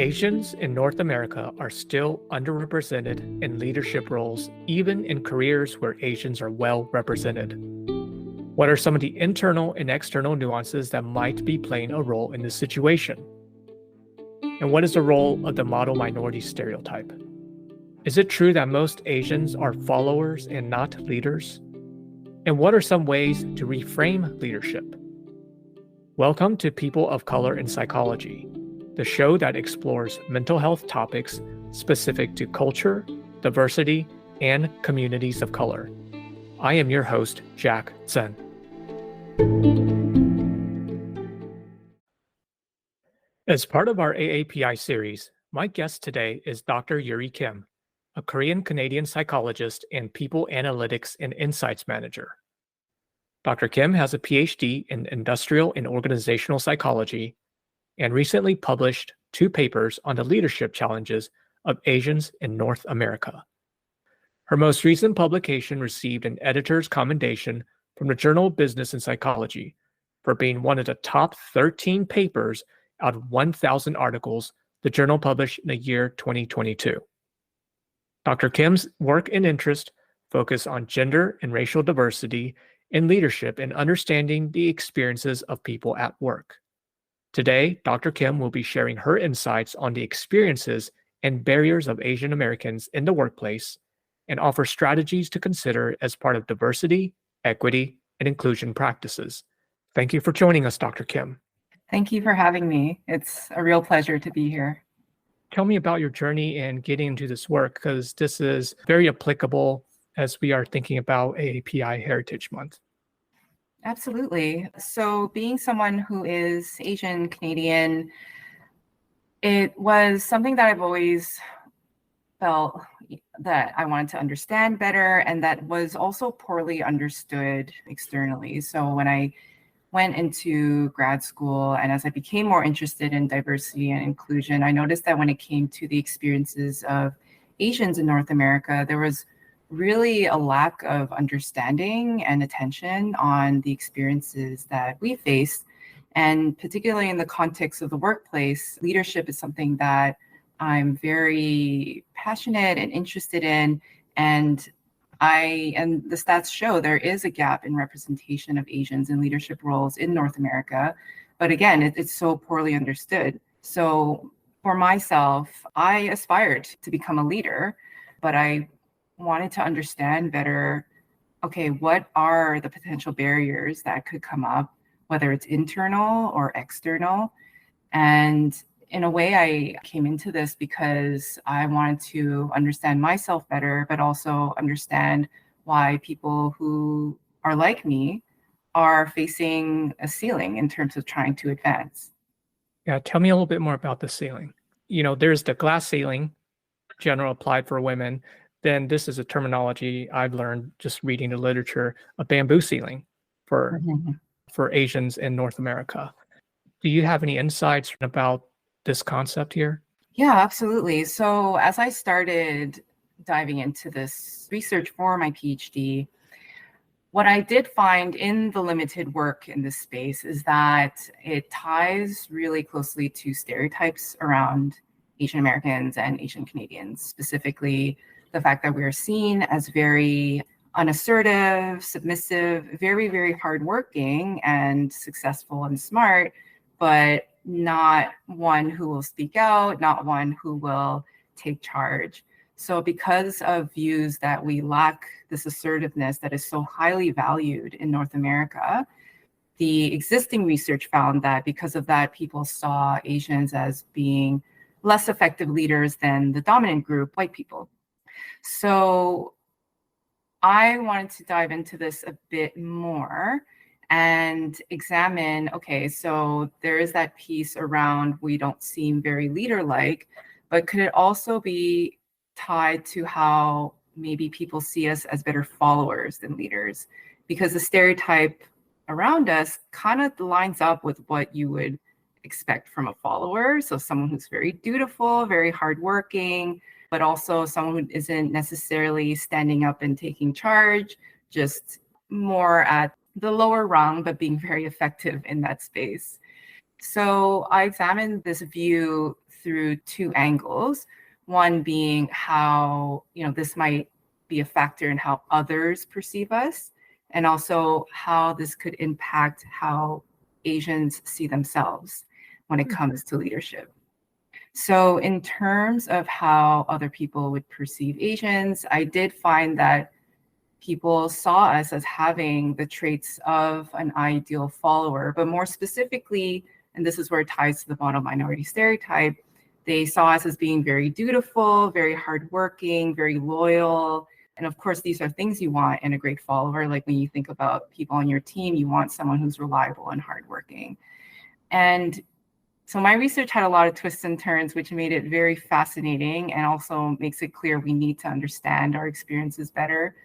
Asians in North America are still underrepresented in leadership roles, even in careers where Asians are well represented. What are some of the internal and external nuances that might be playing a role in this situation? And what is the role of the model minority stereotype? Is it true that most Asians are followers and not leaders? And what are some ways to reframe leadership? Welcome to People of Color in Psychology, the show that explores mental health topics specific to culture, diversity, and communities of color. I am your host, Jack Zen. As part of our AAPI series, my guest today is Dr. Yuri Kim, a Korean-Canadian psychologist and people analytics and insights manager. Dr. Kim has a PhD in industrial and organizational psychology and recently published 2 papers on the leadership challenges of Asians in North America. Her most recent publication received an editor's commendation from the Journal of Business and Psychology for being one of the top 13 papers out of 1,000 articles the journal published in the year 2022. Dr. Kim's work and interest focus on gender and racial diversity in leadership and understanding the experiences of people at work. Today, Dr. Kim will be sharing her insights on the experiences and barriers of Asian Americans in the workplace and offer strategies to consider as part of diversity, equity, and inclusion practices. Thank you for joining us, Dr. Kim. Thank you for having me. It's a real pleasure to be here. Tell me about your journey in getting into this work, because this is very applicable as we are thinking about AAPI Heritage Month. Absolutely. So being someone who is Asian Canadian, it was something that I've always felt that I wanted to understand better, and that was also poorly understood externally. So when I went into grad school and as I became more interested in diversity and inclusion, I noticed that when it came to the experiences of Asians in North America, there was really a lack of understanding and attention on the experiences that we faced. And particularly in the context of the workplace, leadership is something that I'm very passionate and interested in. And the stats show there is a gap in representation of Asians in leadership roles in North America. But again, it's so poorly understood. So for myself, I aspired to become a leader, but I wanted to understand better, okay, what are the potential barriers that could come up, whether it's internal or external. And in a way, I came into this because I wanted to understand myself better, but also understand why people who are like me are facing a ceiling in terms of trying to advance. Yeah, tell me a little bit more about the ceiling. There's the glass ceiling, general applied for women. Then this is a terminology I've learned just reading the literature, a bamboo ceiling for Asians in North America. Do you have any insights about this concept here? Yeah, absolutely. So as I started diving into this research for my PhD, what I did find in the limited work in this space is that it ties really closely to stereotypes around Asian Americans and Asian Canadians, specifically the fact that we are seen as very unassertive, submissive, very, very hardworking and successful and smart, but not one who will speak out, not one who will take charge. So because of views that we lack this assertiveness that is so highly valued in North America, the existing research found that because of that, people saw Asians as being less effective leaders than the dominant group, white people. So I wanted to dive into this a bit more and examine, okay, so there is that piece around we don't seem very leader-like, but could it also be tied to how maybe people see us as better followers than leaders? Because the stereotype around us kind of lines up with what you would expect from a follower. So someone who's very dutiful, very hardworking, but also someone who isn't necessarily standing up and taking charge, just more at the lower rung, but being very effective in that space. So I examined this view through two angles. One being how, this might be a factor in how others perceive us, and also how this could impact how Asians see themselves when it comes to leadership. So in terms of how other people would perceive Asians, I did find that people saw us as having the traits of an ideal follower, but more specifically, and this is where it ties to the model minority stereotype, they saw us as being very dutiful, very hardworking, very loyal. And of course, these are things you want in a great follower. Like when you think about people on your team, you want someone who's reliable and hardworking. And so my research had a lot of twists and turns, which made it very fascinating and also makes it clear we need to understand our experiences better.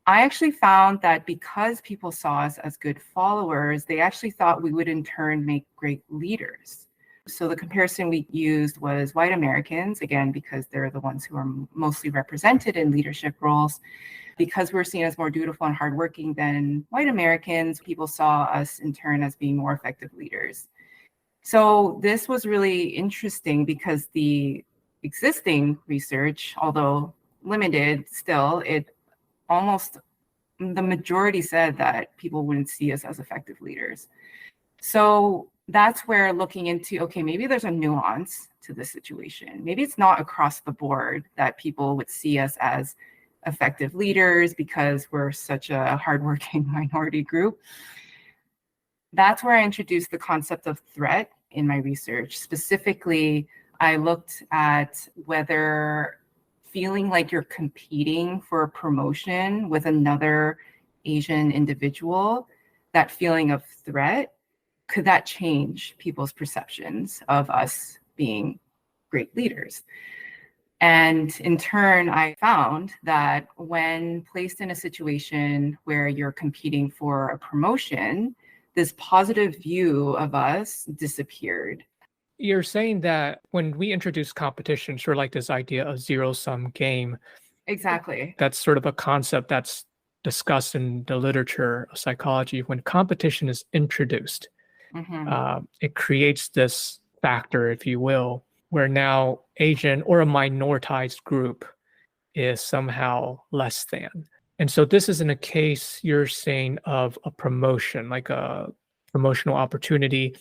I actually found that because people saw us as good followers, they actually thought we would in turn make great leaders. So the comparison we used was white Americans, again, because they're the ones who are mostly represented in leadership roles. Because we're seen as more dutiful and hardworking than white Americans, people saw us in turn as being more effective leaders. So this was really interesting because the existing research, although limited still, the majority said that people wouldn't see us as effective leaders. So that's where looking into, okay, maybe there's a nuance to this situation. Maybe it's not across the board that people would see us as effective leaders because we're such a hardworking minority group. That's where I introduced the concept of threat in my research. Specifically, I looked at whether feeling like you're competing for a promotion with another Asian individual, that feeling of threat, could that change people's perceptions of us being great leaders? And in turn, I found that when placed in a situation where you're competing for a promotion, this positive view of us disappeared. You're saying that when we introduce competition, sort of like this idea of zero-sum game, Exactly. that's sort of a concept that's discussed in the literature of psychology. When competition is introduced, it creates this factor, if you will, where now Asian or a minoritized group is somehow less than. And so this isn't a case you're saying of a promotion, like a promotional opportunity.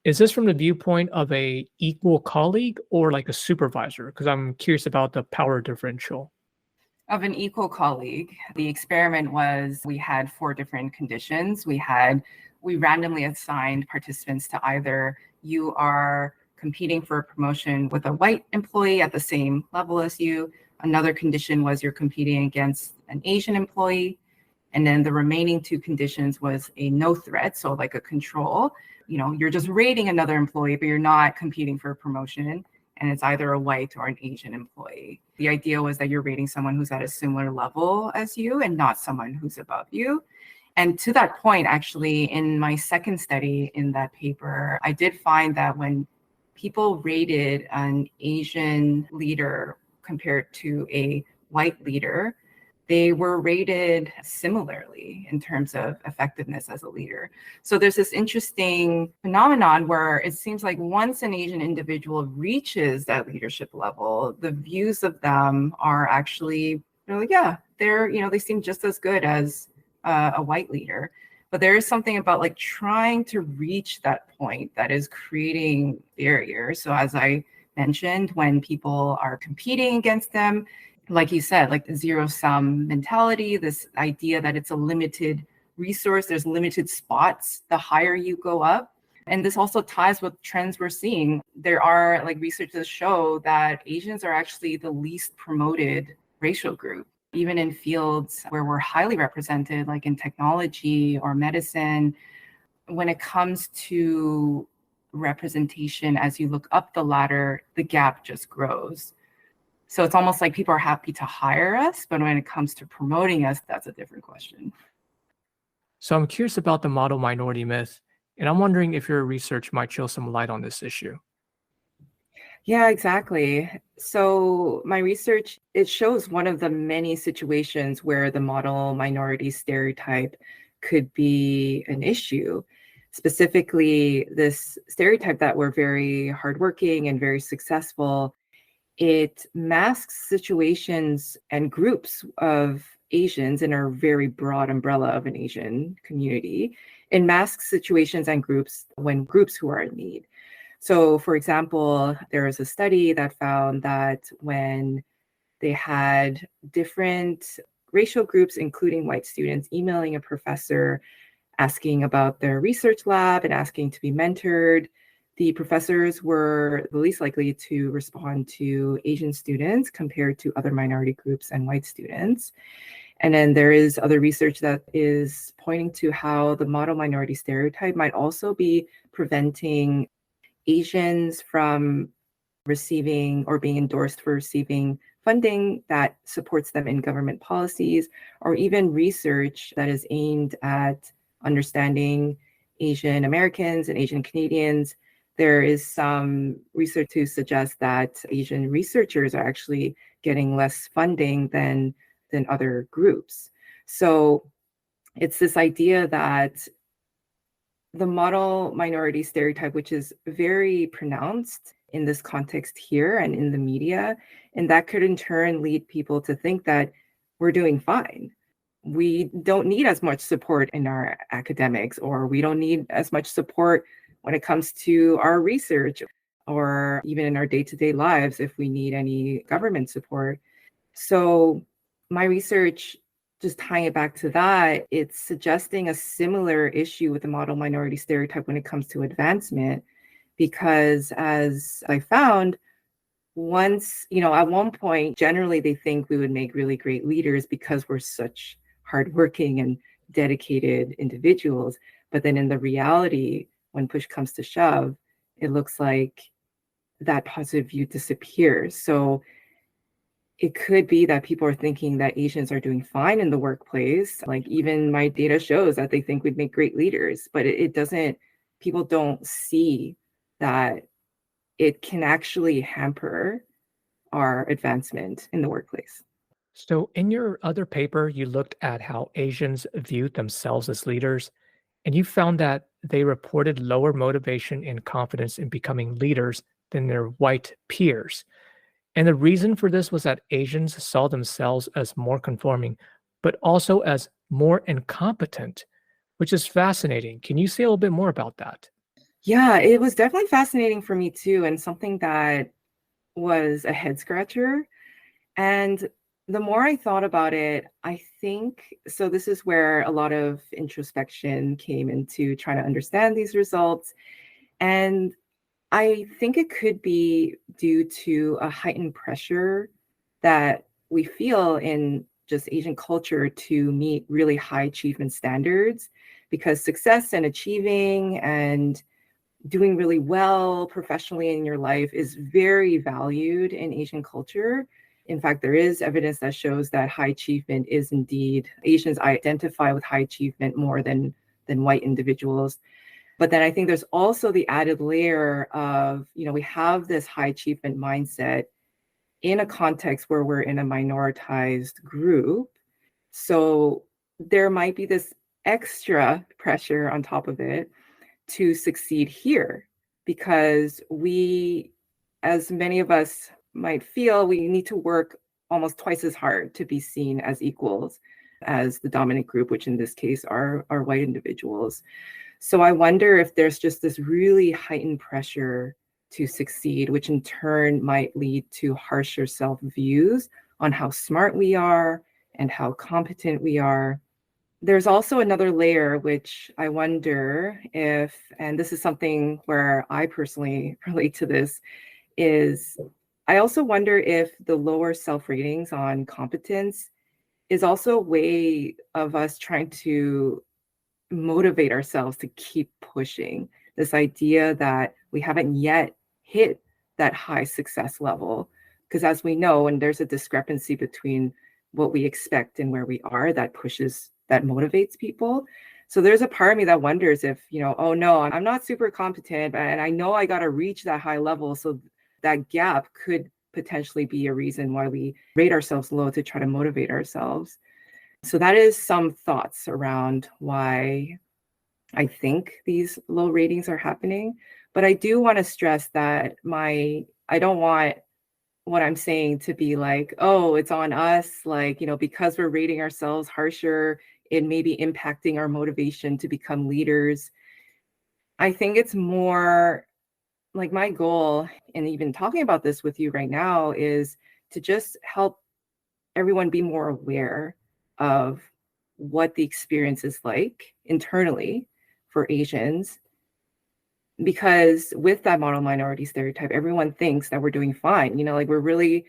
Is this from the viewpoint of a equal colleague or like a supervisor? Because I'm curious about the power differential. Of an equal colleague. The experiment was we had 4 different conditions. We randomly assigned participants to either you are competing for a promotion with a white employee at the same level as you. Another condition was you're competing against an Asian employee. And then the remaining 2 conditions was a no threat, so like a control. You're just rating another employee, but you're not competing for a promotion. And it's either a white or an Asian employee. The idea was that you're rating someone who's at a similar level as you and not someone who's above you. And to that point, actually, in my second study in that paper, I did find that when people rated an Asian leader compared to a white leader, they were rated similarly in terms of effectiveness as a leader. So there's this interesting phenomenon where it seems like once an Asian individual reaches that leadership level, the views of them are actually, they seem just as good as a white leader. But there is something about like trying to reach that point that is creating barriers. So as I mentioned, when people are competing against them, like you said, like the zero-sum mentality, this idea that it's a limited resource, there's limited spots the higher you go up. And this also ties with trends we're seeing. There are research that show that Asians are actually the least promoted racial group, even in fields where we're highly represented, like in technology or medicine. When it comes to representation, as you look up the ladder, the gap just grows. So it's almost like people are happy to hire us, but when it comes to promoting us, that's a different question. So I'm curious about the model minority myth, and I'm wondering if your research might shed some light on this issue. Yeah, exactly. So my research, it shows one of the many situations where the model minority stereotype could be an issue. specifically this stereotype that we're very hardworking and very successful. It masks situations and groups of Asians in a very broad umbrella of an Asian community. It masks situations and groups when groups who are in need. So, for example, there was a study that found that when they had different racial groups, including white students, emailing a professor asking about their research lab and asking to be mentored, the professors were the least likely to respond to Asian students compared to other minority groups and white students. And then there is other research that is pointing to how the model minority stereotype might also be preventing Asians from receiving or being endorsed for receiving funding that supports them in government policies, or even research that is aimed at understanding Asian Americans and Asian Canadians. There is some research to suggest that Asian researchers are actually getting less funding than other groups. So it's this idea that the model minority stereotype, which is very pronounced in this context here and in the media, and that could in turn lead people to think that we're doing fine. We don't need as much support in our academics, or we don't need as much support when it comes to our research, or even in our day-to-day lives if we need any government support. So my research, just tying it back to that, it's suggesting a similar issue with the model minority stereotype when it comes to advancement, because as I found, once, at one point, generally they think we would make really great leaders because we're such hardworking and dedicated individuals. But then in the reality, when push comes to shove, it looks like that positive view disappears. So it could be that people are thinking that Asians are doing fine in the workplace. Like, even my data shows that they think we'd make great leaders, but it doesn't, people don't see that it can actually hamper our advancement in the workplace. So, in your other paper, you looked at how Asians viewed themselves as leaders, and you found that they reported lower motivation and confidence in becoming leaders than their white peers. And the reason for this was that Asians saw themselves as more conforming, but also as more incompetent, which is fascinating. Can you say a little bit more about that? Yeah, it was definitely fascinating for me too, and something that was a head scratcher. And the more I thought about it, I think, so this is where a lot of introspection came into trying to understand these results. And I think it could be due to a heightened pressure that we feel in just Asian culture to meet really high achievement standards, because success and achieving and doing really well professionally in your life is very valued in Asian culture. In fact, there is evidence that shows that high achievement is indeed, Asians identify with high achievement more than white individuals. But then I think there's also the added layer of, we have this high achievement mindset in a context where we're in a minoritized group. So there might be this extra pressure on top of it to succeed here, because we, as many of us might feel, we need to work almost twice as hard to be seen as equals as the dominant group, which in this case are white individuals. So I wonder if there's just this really heightened pressure to succeed, which in turn might lead to harsher self-views on how smart we are and how competent we are. There's also another layer, which I wonder if, and this is something where I personally relate to this, is I also wonder if the lower self-ratings on competence is also a way of us trying to motivate ourselves to keep pushing. This idea that we haven't yet hit that high success level. Because as we know, and there's a discrepancy between what we expect and where we are, that motivates people. So there's a part of me that wonders if, oh no, I'm not super competent, and I know I got to reach that high level. So that gap could potentially be a reason why we rate ourselves low to try to motivate ourselves. So that is some thoughts around why I think these low ratings are happening. But I do want to stress that I don't want what I'm saying to be like, oh, it's on us, like, because we're rating ourselves harsher, it may be impacting our motivation to become leaders. I think it's more like my goal, and even talking about this with you right now, is to just help everyone be more aware of what the experience is like internally for Asians. Because with that model minority stereotype, everyone thinks that we're doing fine. Like we're really,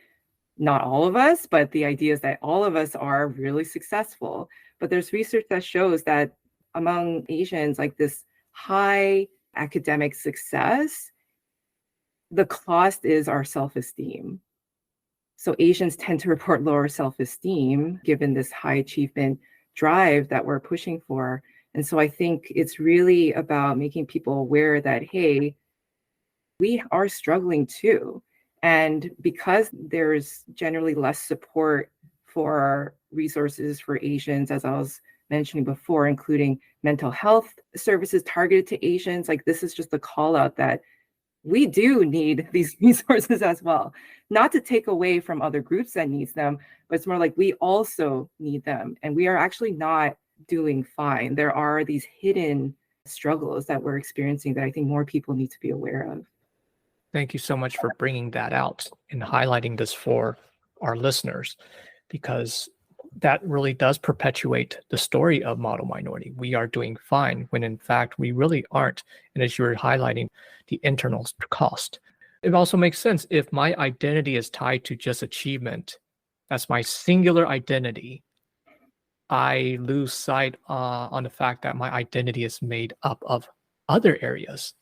not all of us, but the idea is that all of us are really successful. But there's research that shows that among Asians, like this high academic success, the cost is our self-esteem. So Asians tend to report lower self-esteem given this high achievement drive that we're pushing for. And so I think it's really about making people aware that, hey, we are struggling too. And because there's generally less support for resources for Asians, as I was mentioning before, including mental health services targeted to Asians, like this is just a call out that we do need these resources as well. Not to take away from other groups that needs them, but it's more like we also need them. And we are actually not doing fine. There are these hidden struggles that we're experiencing that I think more people need to be aware of. Thank you so much for bringing that out and highlighting this for our listeners, because that really does perpetuate the story of model minority. We are doing fine when in fact we really aren't. And as you were highlighting the internal cost, it also makes sense if my identity is tied to just achievement, that's my singular identity. I lose sight on the fact that my identity is made up of other areas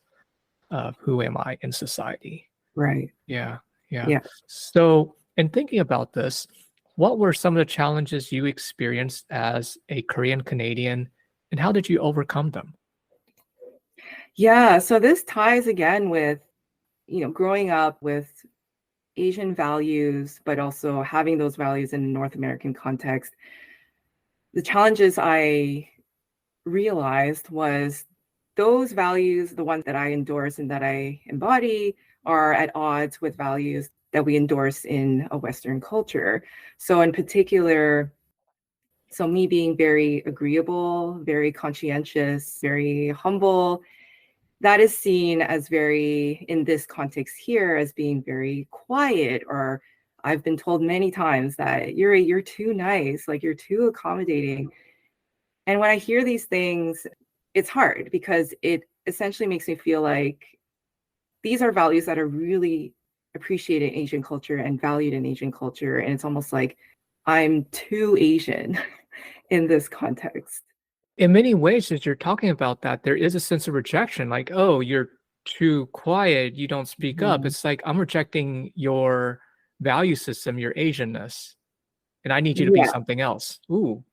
of who am I in society. Right. Yeah, yeah. Yeah. So, in thinking about this, what were some of the challenges you experienced as a Korean Canadian, and how did you overcome them? Yeah. So this ties again with, growing up with Asian values, but also having those values in a North American context. The challenges I realized was those values, the ones that I endorse and that I embody, are at odds with values that we endorse in a Western culture. So in particular, so me being very agreeable, very conscientious, very humble, that is seen as very, in this context here, as being very quiet. Or I've been told many times that you're too nice, like you're too accommodating. And when I hear these things, it's hard because it essentially makes me feel like these are values that are really appreciated in Asian culture and valued in Asian culture. And it's almost like I'm too Asian in this context. In many ways, as you're talking about that, there is a sense of rejection, like, oh, you're too quiet, you don't speak up. Mhm. It's like I'm rejecting your value system, your Asianness, and I need you to be Yeah. something else. Ooh,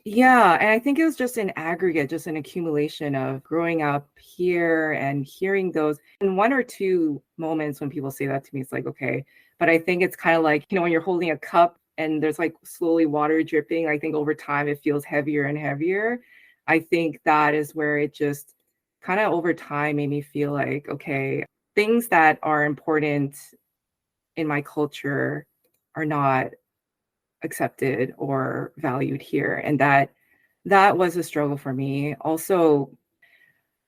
Yeah. And I think it was just an aggregate, just an accumulation of growing up here and hearing those. And one or two moments when people say that to me, it's like, okay. But I think it's kind of like, when you're holding a cup and there's like slowly water dripping, I think over time it feels heavier and heavier. I think that is where it just kind of over time made me feel like, okay, things that are important in my culture are not accepted or valued here. And that was a struggle for me. Also,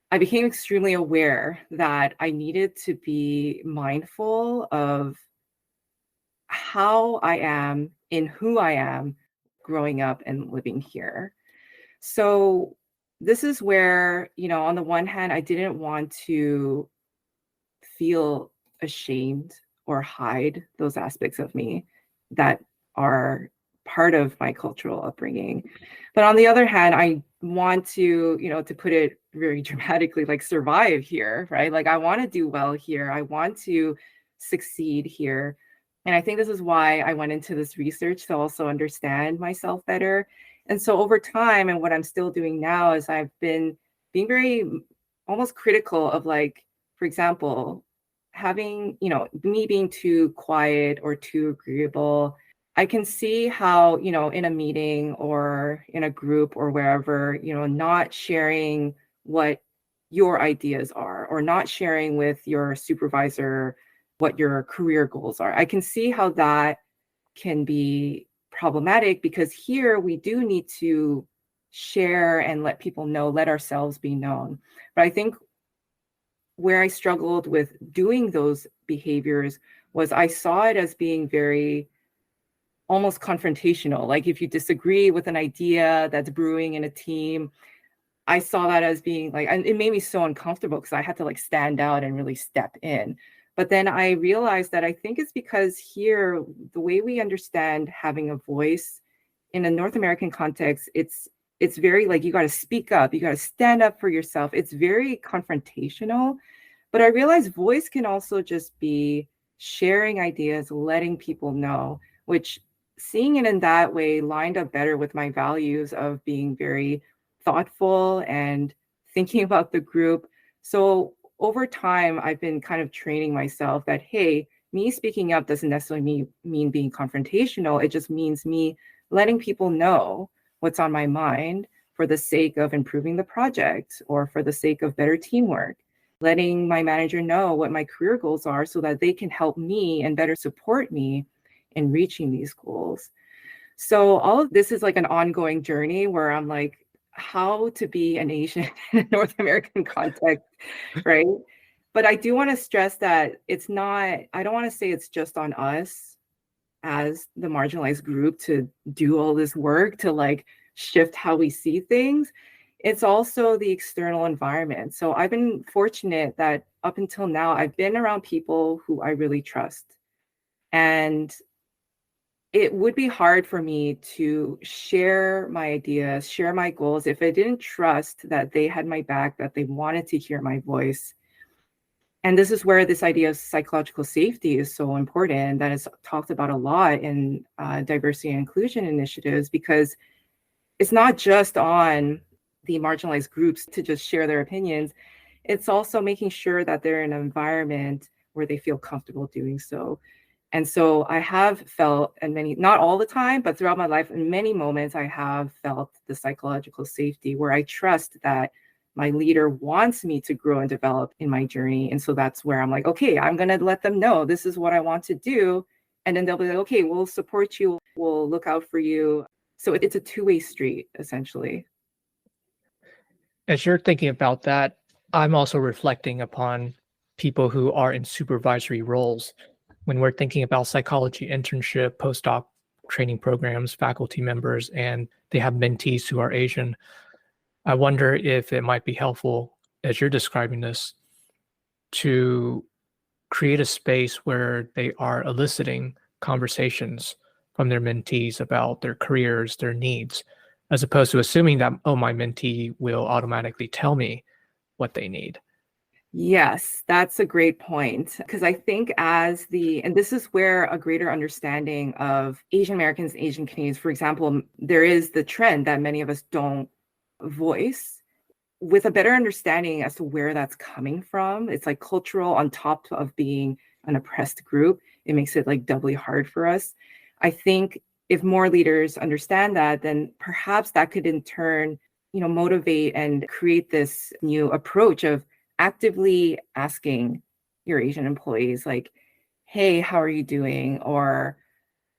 I became extremely aware that I needed to be mindful of how I am in who I am growing up and living here. So this is where, on the one hand, I didn't want to feel ashamed or hide those aspects of me that are part of my cultural upbringing. But on the other hand, I want to, to put it very dramatically, like survive here, right? Like I want to do well here. I want to succeed here. And I think this is why I went into this research to also understand myself better. And so over time, and what I'm still doing now is I've been being very almost critical of, like, for example, having, me being too quiet or too agreeable. I can see how, in a meeting or in a group or wherever, not sharing what your ideas are, or not sharing with your supervisor what your career goals are. I can see how that can be problematic, because here we do need to share and let people know, let ourselves be known. But I think where I struggled with doing those behaviors was I saw it as being very almost confrontational. Like if you disagree with an idea that's brewing in a team, I saw that as being like, and it made me so uncomfortable because I had to like stand out and really step in. But then I realized that I think it's because here, the way we understand having a voice in a North American context, it's very like, you got to speak up, you got to stand up for yourself. It's very confrontational. But I realized voice can also just be sharing ideas, letting people know, which seeing it in that way lined up better with my values of being very thoughtful and thinking about the group. So over time, I've been kind of training myself that, hey, me speaking up doesn't necessarily mean being confrontational. It just means me letting people know what's on my mind for the sake of improving the project or for the sake of better teamwork. Letting my manager know what my career goals are so that they can help me and better support me in reaching these goals. So all of this is like an ongoing journey where I'm like, how to be an Asian in a North American context, right? But I do want to stress that it's not, I don't want to say it's just on us as the marginalized group to do all this work to like shift how we see things. It's also the external environment. So I've been fortunate that up until now, I've been around people who I really trust. And it would be hard for me to share my ideas, share my goals, if I didn't trust that they had my back, that they wanted to hear my voice. And this is where this idea of psychological safety is so important, that is talked about a lot in diversity and inclusion initiatives, because it's not just on the marginalized groups to just share their opinions. It's also making sure that they're in an environment where they feel comfortable doing so. And so I have felt, and many, not all the time, but throughout my life, in many moments, I have felt the psychological safety where I trust that my leader wants me to grow and develop in my journey. And so that's where I'm like, okay, I'm going to let them know this is what I want to do. And then they'll be like, okay, we'll support you. We'll look out for you. So it's a two-way street, essentially. As you're thinking about that, I'm also reflecting upon people who are in supervisory roles. When we're thinking about psychology internship, postdoc training programs, faculty members, and they have mentees who are Asian, I wonder if it might be helpful, as you're describing this, to create a space where they are eliciting conversations from their mentees about their careers, their needs, as opposed to assuming that, oh, my mentee will automatically tell me what they need. Yes, that's a great point. Because I think and this is where a greater understanding of Asian Americans, Asian Canadians, for example, there is the trend that many of us don't voice. With a better understanding as to where that's coming from, it's like cultural on top of being an oppressed group. It makes it like doubly hard for us. I think if more leaders understand that, then perhaps that could in turn, motivate and create this new approach of actively asking your Asian employees, like, hey, how are you doing? Or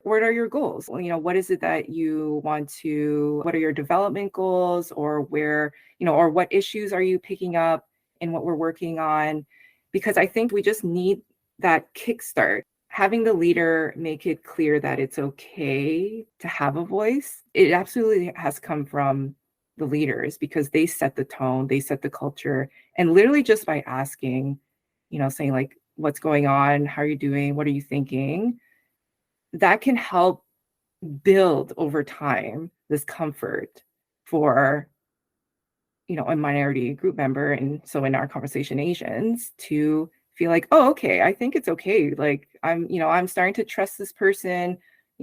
what are your goals? What is it that you want to, what are your development goals, or where, or what issues are you picking up in what we're working on? Because I think we just need that kickstart. Having the leader make it clear that it's okay to have a voice, it absolutely has come from the leaders, because they set the tone, they set the culture. And literally just by asking, saying like, what's going on? How are you doing? What are you thinking? That can help build over time this comfort for, a minority group member. And so in our conversation, Asians, to feel like, oh, okay, I think it's okay. Like I'm starting to trust this person.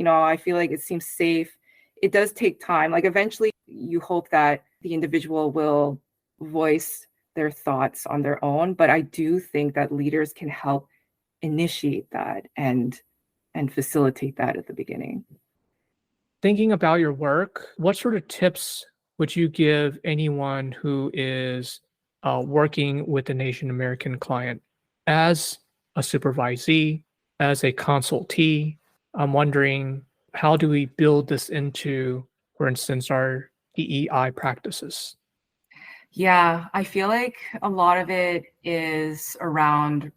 I feel like it seems safe. It does take time. Like eventually you hope that the individual will voice their thoughts on their own. But I do think that leaders can help initiate that and facilitate that at the beginning. Thinking about your work, what sort of tips would you give anyone who is working with an Asian American client as a supervisee, as a consultee. I'm wondering, how do we build this into, for instance, our EEI practices? Yeah, I feel like a lot of it is around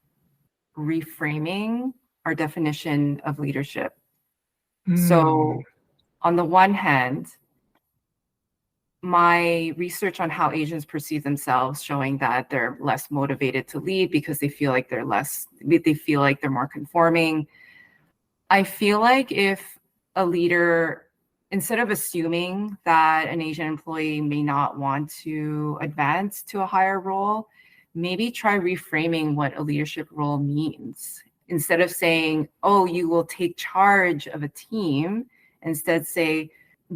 reframing our definition of leadership. Hmm. So, on the one hand, my research on how Asians perceive themselves showing that they're less motivated to lead because they feel like they feel like they're more conforming. I feel like if a leader, instead of assuming that an Asian employee may not want to advance to a higher role, maybe try reframing what a leadership role means. Instead of saying, oh, you will take charge of a team, instead say,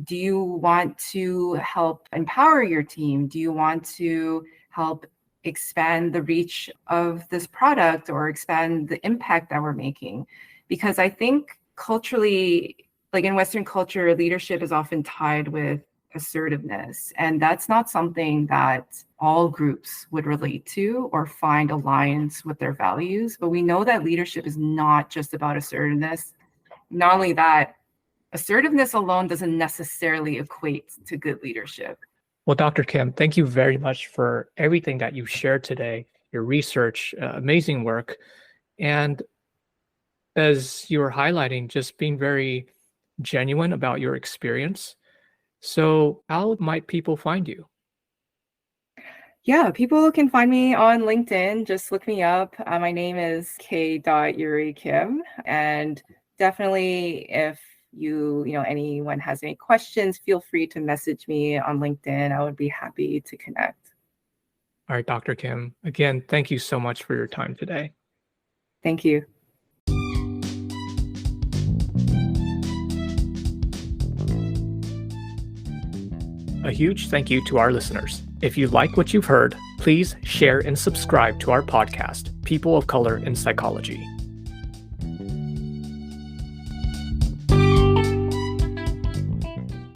do you want to help empower your team? Do you want to help expand the reach of this product or expand the impact that we're making? Because I think culturally, like in Western culture, leadership is often tied with assertiveness. And that's not something that all groups would relate to or find aligns with their values. But we know that leadership is not just about assertiveness. Not only that, assertiveness alone doesn't necessarily equate to good leadership. Well, Dr. Kim, thank you very much for everything that you shared today, your research, amazing work. And as you were highlighting, just being very genuine about your experience. So, how might people find you? Yeah, people can find me on LinkedIn. Just look me up. My name is K. Kim. And definitely, if anyone has any questions, feel free to message me on LinkedIn. I would be happy to connect. All right, Dr. Kim, again, thank you so much for your time today. Thank you. A huge thank you to our listeners. If you like what you've heard, please share and subscribe to our podcast, People of Color in Psychology.